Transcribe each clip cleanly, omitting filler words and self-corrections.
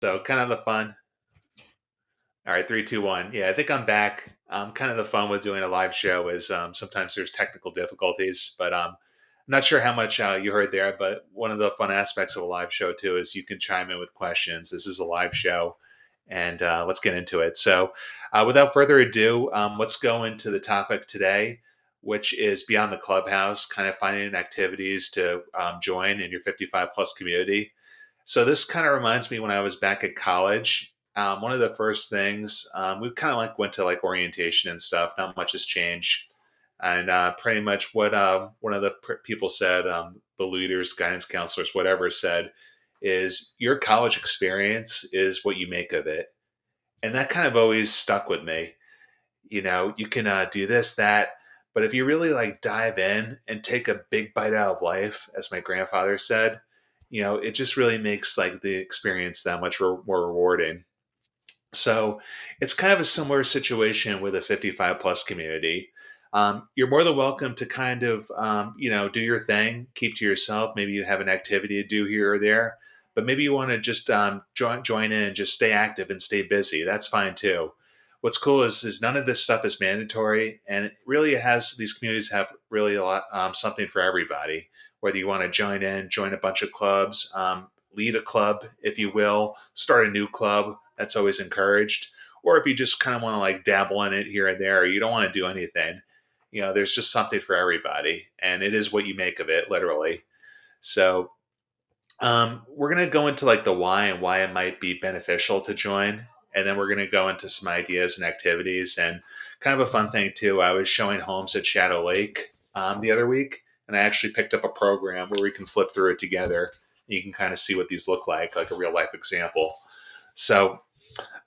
So kind of the fun. All right, three, two, one. Yeah, I think I'm back. Kind of the fun with doing a live show is sometimes there's technical difficulties, but I'm not sure how much you heard there. But one of the fun aspects of a live show too is you can chime in with questions. This is a live show, and let's get into it. So, without further ado, let's go into the topic today, which is beyond the clubhouse, kind of finding activities to join in your 55 plus community. So this kind of reminds me when I was back at college. One of the first things we kind of like went to like orientation and stuff. Not much has changed, and pretty much what one of the people said, the leaders, guidance counselors, whatever said, is your college experience is what you make of it, and that kind of always stuck with me. You can do this, that, but if you really like dive in and take a big bite out of life, as my grandfather said, it just really makes like the experience that much more rewarding. So it's kind of a similar situation with a 55 plus community. You're more than welcome to kind of, do your thing, keep to yourself. Maybe you have an activity to do here or there, but maybe you want to just join in, just stay active and stay busy. That's fine too. What's cool is none of this stuff is mandatory, and it really has these communities have really a lot something for everybody. Whether you want to join in, join a bunch of clubs, lead a club, if you will, start a new club, that's always encouraged. Or if you just kind of want to like dabble in it here and there, or you don't want to do anything, there's just something for everybody, and it is what you make of it, literally. So we're going to go into like the why and why it might be beneficial to join, and then we're going to go into some ideas and activities and kind of a fun thing too. I was showing homes at Shadow Lake the other week, and I actually picked up a program where we can flip through it together. You can kind of see what these look like a real life example. So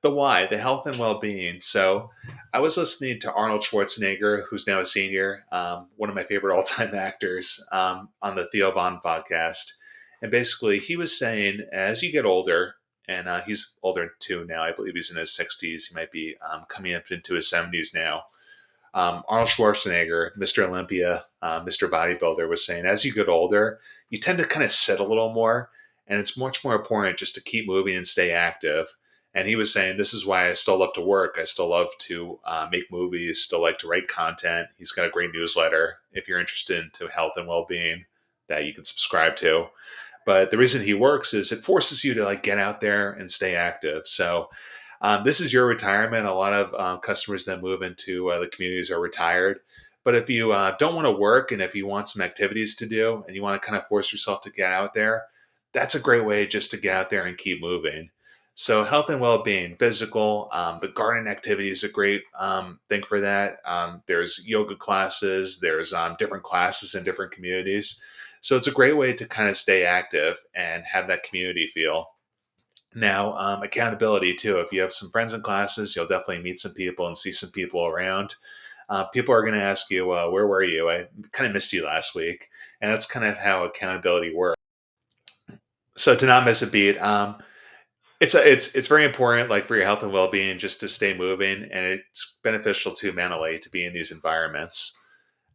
the why, the health and well-being. So I was listening to Arnold Schwarzenegger, who's now a senior, one of my favorite all-time actors, on the Theo Von podcast. And basically he was saying, as you get older, and he's older too now, I believe he's in his 60s, he might be coming up into his 70s now. Arnold Schwarzenegger, Mr. Olympia, Mr. Bodybuilder, was saying, as you get older, you tend to kind of sit a little more, and it's much more important just to keep moving and stay active. And he was saying, this is why I still love to work. I still love to make movies, still like to write content. He's got a great newsletter if you're interested into health and well-being that you can subscribe to. But the reason he works is it forces you to like get out there and stay active. So this is your retirement. A lot of customers that move into the communities are retired. But if you don't want to work and if you want some activities to do and you want to kind of force yourself to get out there, that's a great way just to get out there and keep moving. So health and well-being, physical, the garden activity is a great thing for that. There's yoga classes, there's different classes in different communities. So it's a great way to kind of stay active and have that community feel. Now, accountability too. If you have some friends in classes, you'll definitely meet some people and see some people around. People are going to ask you, where were you? I kind of missed you last week. And that's kind of how accountability works. So to not miss a beat, it's very important, like for your health and well being, just to stay moving, and it's beneficial too mentally to be in these environments.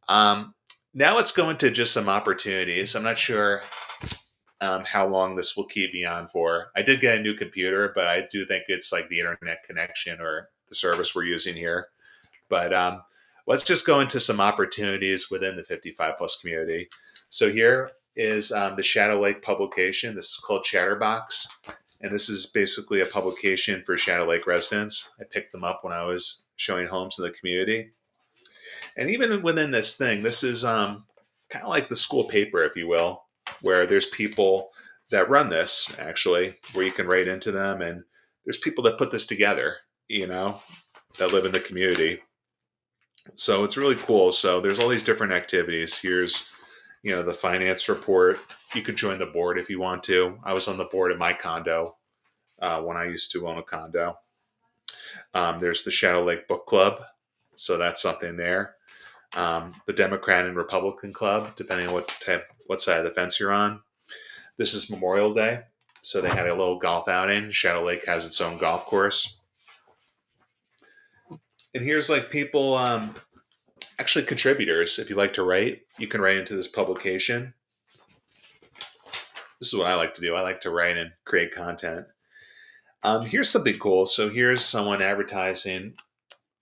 Um, Now let's go into just some opportunities. I'm not sure how long this will keep me on for. I did get a new computer, but I do think it's like the internet connection or the service we're using here. But let's just go into some opportunities within the 55 plus community. So here is the Shadow Lake publication. This is called Chatterbox. And this is basically a publication for Shadow Lake residents. I picked them up when I was showing homes in the community. And even within this thing, this is kind of like the school paper, if you will, where there's people that run this actually, where you can write into them, and there's people that put this together, you know, that live in the community. So it's really cool. So there's all these different activities. Here's, the finance report. You could join the board if you want to. I was on the board at my condo when I used to own a condo. There's the Shadow Lake Book Club. So that's something there. The Democrat and Republican Club, depending on what side of the fence you're on. This is Memorial Day, so they had a little golf outing. Shadow Lake has its own golf course, and here's like people, actually contributors. If you like to write, you can write into this publication. This is what I like to do. I like to write and create content. Here's something cool. So here's someone advertising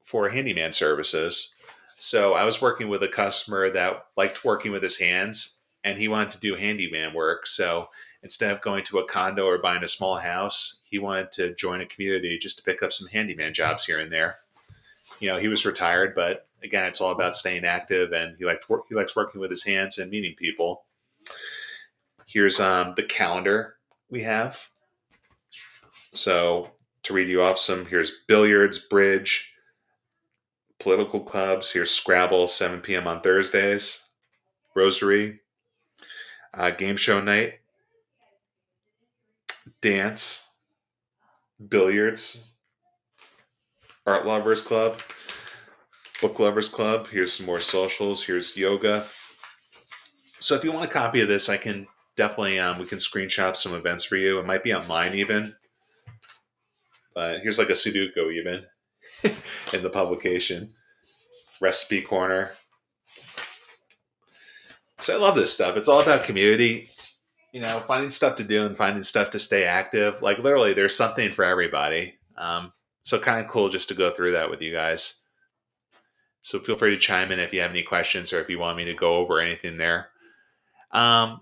for handyman services. So I was working with a customer that liked working with his hands, and he wanted to do handyman work. So instead of going to a condo or buying a small house, he wanted to join a community just to pick up some handyman jobs here and there. He was retired, but again, it's all about staying active, and he likes working with his hands and meeting people. Here's the calendar we have. So to read you off some, here's billiards, bridge, political clubs. Here's Scrabble, 7 p.m. on Thursdays, Rosary, game show night, dance, billiards, art lovers club, book lovers club. Here's some more socials. Here's yoga. So if you want a copy of this, I can definitely we can screenshot some events for you. It might be online even, but here's like a Sudoku even in the publication. Recipe corner. So I love this stuff. It's all about community. Finding stuff to do and finding stuff to stay active. Like literally, there's something for everybody. So kind of cool just to go through that with you guys. So feel free to chime in if you have any questions or if you want me to go over anything there. Um,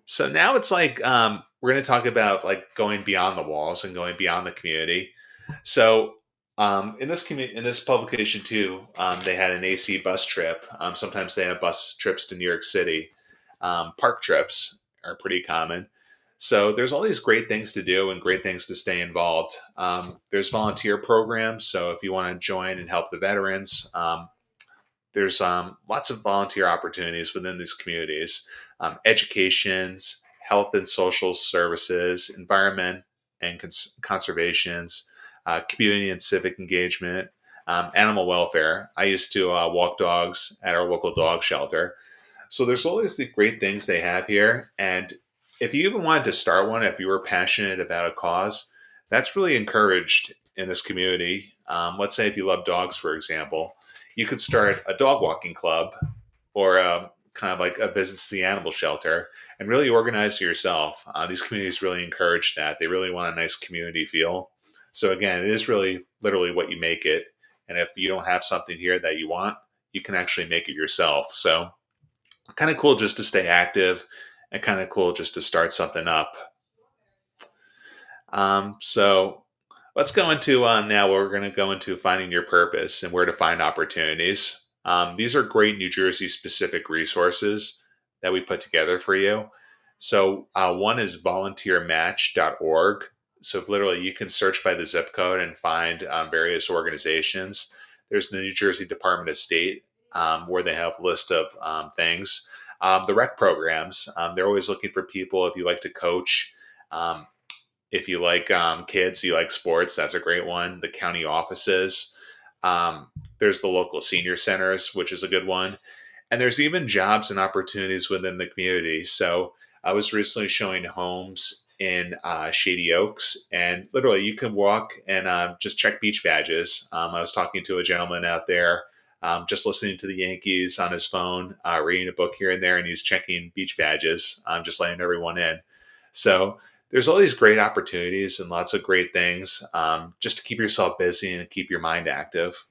so now it's like we're going to talk about like going beyond the walls and going beyond the community. So in this publication too, they had an AC bus trip. Sometimes they have bus trips to New York City. Park trips are pretty common. So there's all these great things to do and great things to stay involved. There's volunteer programs. So if you want to join and help the veterans, there's lots of volunteer opportunities within these communities. Educations, health and social services, environment and conservations, community and civic engagement, animal welfare. I used to walk dogs at our local dog shelter. So there's always the great things they have here. And if you even wanted to start one, if you were passionate about a cause, that's really encouraged in this community. Let's say if you love dogs, for example, you could start a dog walking club or kind of like a visits to the animal shelter and really organize yourself. These communities really encourage that. They really want a nice community feel. So again, it is really literally what you make it. And if you don't have something here that you want, you can actually make it yourself. So kind of cool just to stay active and kind of cool just to start something up. So let's go into now we're going to go into finding your purpose and where to find opportunities. These are great New Jersey specific resources that we put together for you. So one is volunteermatch.org. So literally you can search by the zip code and find various organizations. There's the New Jersey Department of State where they have a list of things. The rec programs, they're always looking for people if you like to coach. If you like kids, you like sports, that's a great one. The county offices. There's the local senior centers, which is a good one. And there's even jobs and opportunities within the community. So I was recently showing homes in Shady Oaks, and literally you can walk and just check beach badges. I was talking to a gentleman out there, just listening to the Yankees on his phone, reading a book here and there, and he's checking beach badges, just letting everyone in. So there's all these great opportunities and lots of great things just to keep yourself busy and keep your mind active.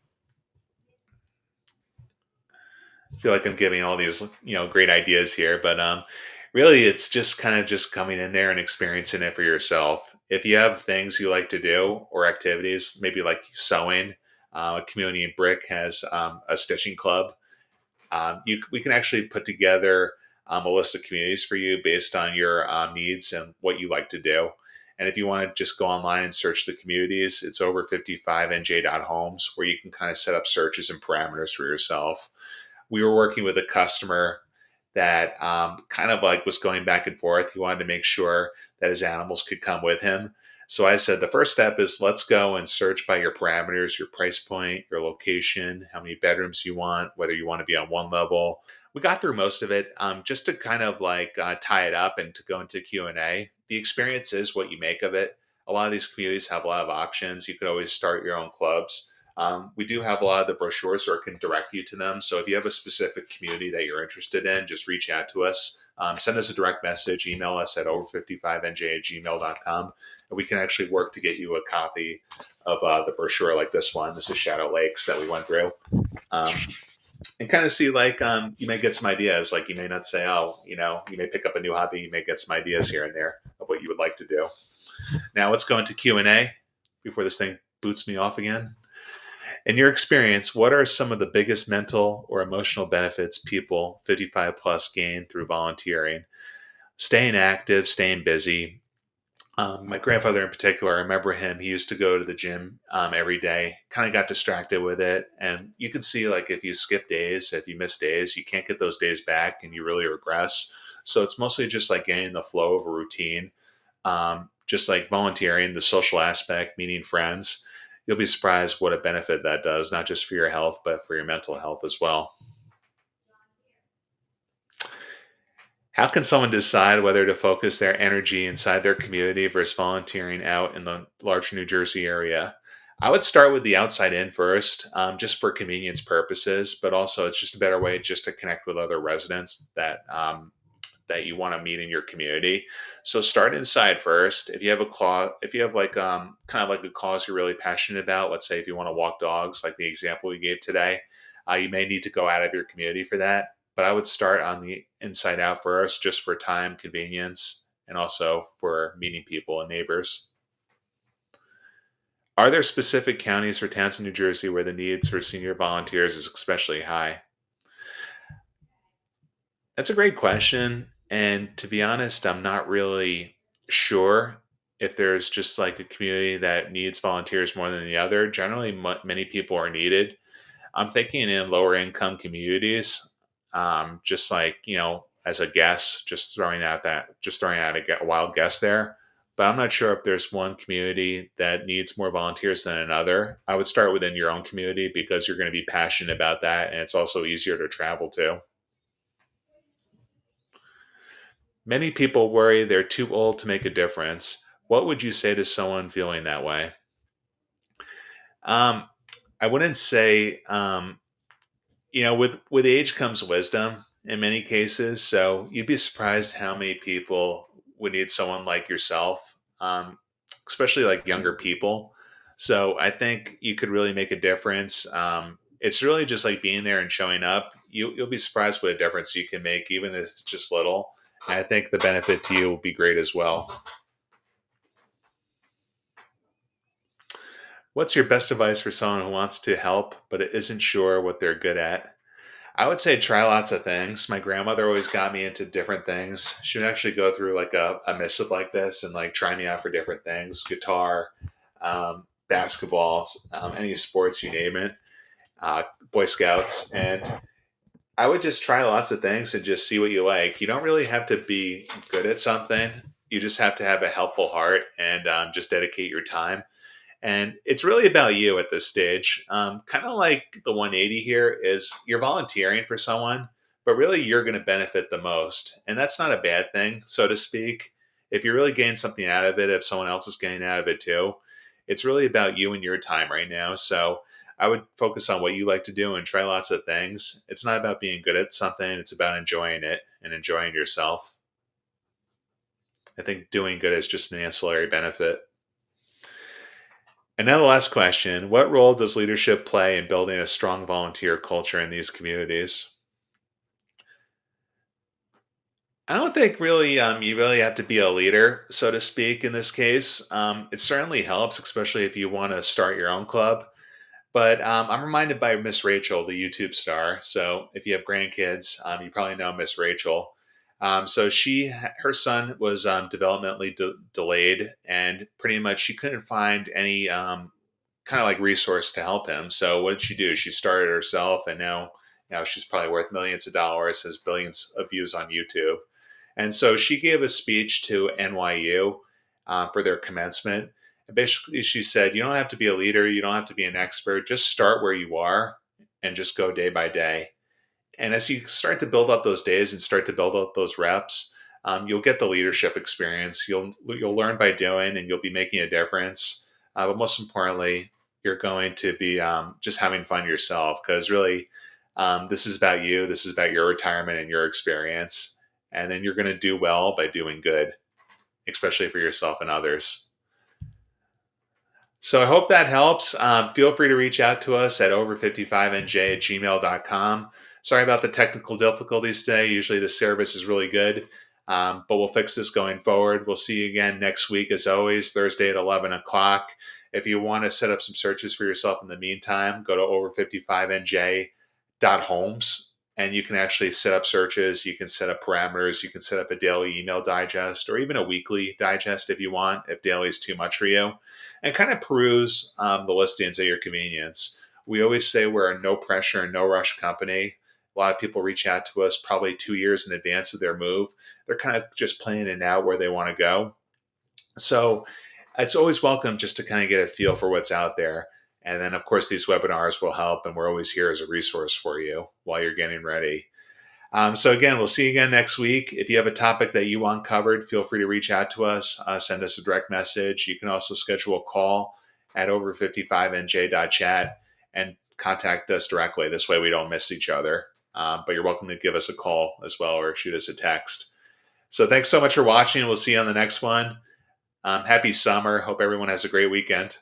I feel like I'm giving all these great ideas here, but really it's just kind of just coming in there and experiencing it for yourself. If you have things you like to do or activities, maybe like sewing, a community in Brick has a stitching club. We can actually put together a list of communities for you based on your needs and what you like to do. And if you want to just go online and search the communities, it's over 55nj.homes where you can kind of set up searches and parameters for yourself. We were working with a customer that kind of like was going back and forth. He wanted to make sure that his animals could come with him. So I said, the first step is let's go and search by your parameters, your price point, your location, how many bedrooms you want, whether you want to be on one level. We got through most of it just to kind of like tie it up and to go into Q&A. The experience is what you make of it. A lot of these communities have a lot of options. You could always start your own clubs. We do have a lot of the brochures or can direct you to them. So if you have a specific community that you're interested in, just reach out to us. send us a direct message, email us at over55nj@gmail.com, and we can actually work to get you a copy of the brochure like this one. This is Shadow Lakes that we went through. Um, and kind of see like you may get some ideas. Like you may not say, oh, you may pick up a new hobby. You may get some ideas here and there of what you would like to do. Now let's go into Q&A before this thing boots me off again. In your experience, what are some of the biggest mental or emotional benefits people 55 plus gain through volunteering? Staying active, staying busy. My grandfather in particular, I remember him. He used to go to the gym every day. Kind of got distracted with it, and you can see like if you skip days, if you miss days, you can't get those days back, and you really regress. So it's mostly just like getting the flow of a routine, just like volunteering, the social aspect, meeting friends. You'll be surprised what a benefit that does, not just for your health, but for your mental health as well. How can someone decide whether to focus their energy inside their community versus volunteering out in the large New Jersey area? I would start with the outside in first, just for convenience purposes, but also it's just a better way just to connect with other residents that you want to meet in your community. So start inside first. If you have a claw, if you have like kind of like a cause you're really passionate about, let's say if you want to walk dogs, like the example we gave today, you may need to go out of your community for that. But I would start on the inside out first, just for time, convenience, and also for meeting people and neighbors. Are there specific counties or towns in New Jersey where the needs for senior volunteers is especially high? That's a great question. And to be honest, I'm not really sure if there's just like a community that needs volunteers more than the other. Generally, many people are needed. I'm thinking in lower income communities, just like, as a guess, just throwing out a wild guess there. But I'm not sure if there's one community that needs more volunteers than another. I would start within your own community because you're going to be passionate about that. And it's also easier to travel to. Many people worry they're too old to make a difference. What would you say to someone feeling that way? Um, I wouldn't say, with age comes wisdom in many cases. So you'd be surprised how many people would need someone like yourself, especially like younger people. So I think you could really make a difference. It's really just like being there and showing up. You'll be surprised what a difference you can make, even if it's just little. And I think the benefit to you will be great as well. What's your best advice for someone who wants to help but isn't sure what they're good at? I would say try lots of things. My grandmother always got me into different things. She would actually go through like a missive like this and like try me out for different things: guitar, basketball, any sports, you name it, Boy Scouts. And I would just try lots of things and just see what you like. You don't really have to be good at something. You just have to have a helpful heart and just dedicate your time. And it's really about you at this stage. Kind of like the 180 here is you're volunteering for someone, but really you're going to benefit the most. And that's not a bad thing, so to speak. If you're really getting something out of it, if someone else is getting out of it too, it's really about you and your time right now. So I would focus on what you like to do and try lots of things. It's not about being good at something, it's about enjoying it and enjoying yourself. I think doing good is just an ancillary benefit. And now the last question: what role does leadership play in building a strong volunteer culture in these communities? I don't think really you really have to be a leader, so to speak, in this case. It certainly helps, especially if you want to start your own club. But I'm reminded by Miss Rachel, the YouTube star. So if you have grandkids, you probably know Miss Rachel. So her son was developmentally delayed, and pretty much she couldn't find any kind of like resource to help him. So what did she do? She started herself, and now she's probably worth millions of dollars, has billions of views on YouTube. And so she gave a speech to NYU for their commencement. And basically, she said, "You don't have to be a leader. You don't have to be an expert. Just start where you are, and just go day by day. And as you start to build up those days and start to build up those reps, you'll get the leadership experience. You'll learn by doing, and you'll be making a difference. But most importantly, you're going to be just having fun yourself, because really, this is about you. This is about your retirement and your experience. and then you're going to do well by doing good, especially for yourself and others. So I hope that helps. Feel free to reach out to us at over55nj@gmail.com. Sorry about the technical difficulties today. Usually the service is really good, but we'll fix this going forward. We'll see you again next week, as always, Thursday at 11 o'clock. If you want to set up some searches for yourself in the meantime, go to over55nj.homes and you can actually set up searches. You can set up parameters. You can set up a daily email digest or even a weekly digest if you want, if daily is too much for you, and kind of peruse the listings at your convenience. We always say we're a no pressure and no rush company. A lot of people reach out to us probably 2 years in advance of their move. They're kind of just planning out where they want to go. So it's always welcome just to kind of get a feel for what's out there. And then, of course, these webinars will help, and we're always here as a resource for you while you're getting ready. So again, we'll see you again next week. If you have a topic that you want covered, feel free to reach out to us, send us a direct message. You can also schedule a call at over55nj.chat and contact us directly. This way we don't miss each other. But you're welcome to give us a call as well or shoot us a text. So thanks so much for watching. We'll see you on the next one. Happy summer. Hope everyone has a great weekend.